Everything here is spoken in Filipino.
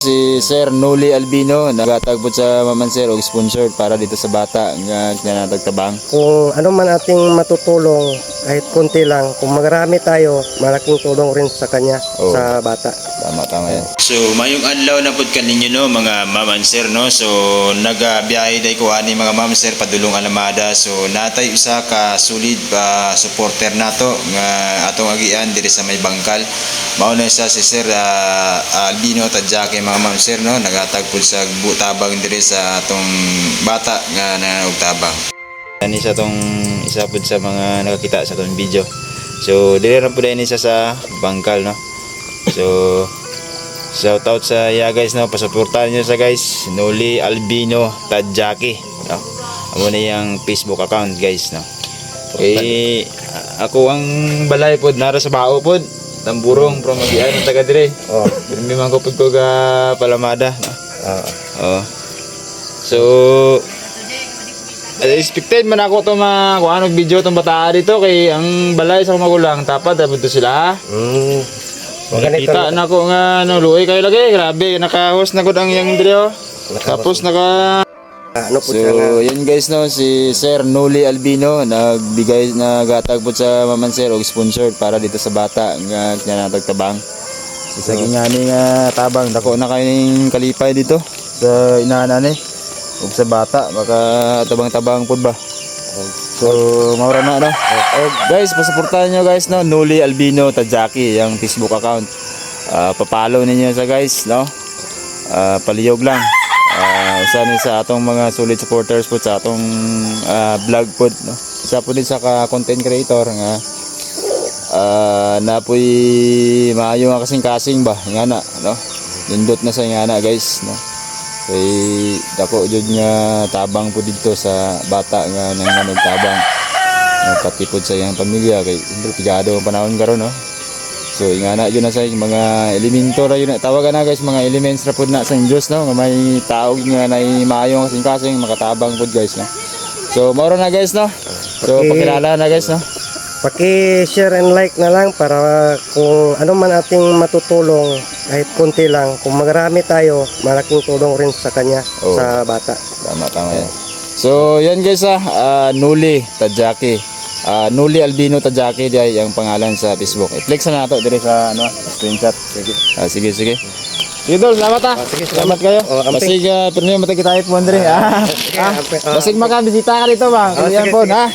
Si Sir Noli Albino nagatagpod sa Maman Sir og sponsored para dito sa bata nga kinatagtabang. Kung ano man ating matutulong, kahit konti lang, kung marami tayo, malaking tulong rin sa kanya, sa bata. Tama yan. So mayong adlaw na pud kaninyo no mga Maman Sir no. So nagabiyahe day ko ani mga Maman Sir padulong Alamada. So natay usa ka solid supporter nato nga atong agian diri sa may bangkal. Mao na siya si Sir Albino Tadyake mga Maman Sir no, nagatagpod sa tabang diri sa atong bata nga nanganog tabang. Ani sa tong isa pud sa mga nakakita sa tong video. So dili ra pud ini siya sa bangkal no. So shout out sa guys no, pasuportahan niyo sa guys Noli Albino Tadyake no. Amo na yang Facebook account guys no. Okay, ako ang balay pod nara sa bao pod Tamburong from Magian ng taga dire. Pirmi man ko pud ko ga Palamada no. So expected man ako to kuan og video tong bata dito kay ang balay sa magulang tapad abot sila. Kita na ko nga no luoy kayo lagi, grabe naka-host na gud ang yang dire. Tapos naka so yun guys no, si Sir Noli Albino nagbigay nagatagpod sa Maman Sir og sponsored para dito sa bata nga kinatagtabang. Isa gingani nga tabang dako na kay ning kalipay dito sa inaana ni ug sa bata baka tabang-tabang pud ba. So maura na no. Guys, pasuportahan nyo guys no, Noli Albino Tadyake yung Facebook account. Papalo ninyo sa guys no. Paliyog lang. Isa ni sa atong mga solid supporters po sa atong vlog po no. Isa po din sa content creator nga napoy maayo nga kasing-kasing ba nga na no. Nindot na sa nga na guys no. Kay dako jud nga tabang po dito sa bata nga nanganog tabang. Pati po sa iyang pamilya kay pigado ang panahon karon no. So ingana yun na sa mga elemento ra yun tawagan na guys, mga elements ra pud na sa Dios no nga may taog nga nay maayo kasing-kasing makatabang pud guys no. So mao na guys no. So pakilala na guys no. Paki-share and like na lang para kung ano man ating matutulong, kahit konti lang, kung marami tayo, malaking tulong rin sa kanya, sa bata. Tama yan. So yan guys Noli Tadyake. Noli Albino Tadyake di ang pangalan sa Facebook. I-flex na nato dire sa ano, screenshot. Sige. Sige tol, salamat Sige, salamat kayo. Basig pero matay kita po andre. Basig makabisita ka dito ba? Kalian po ha.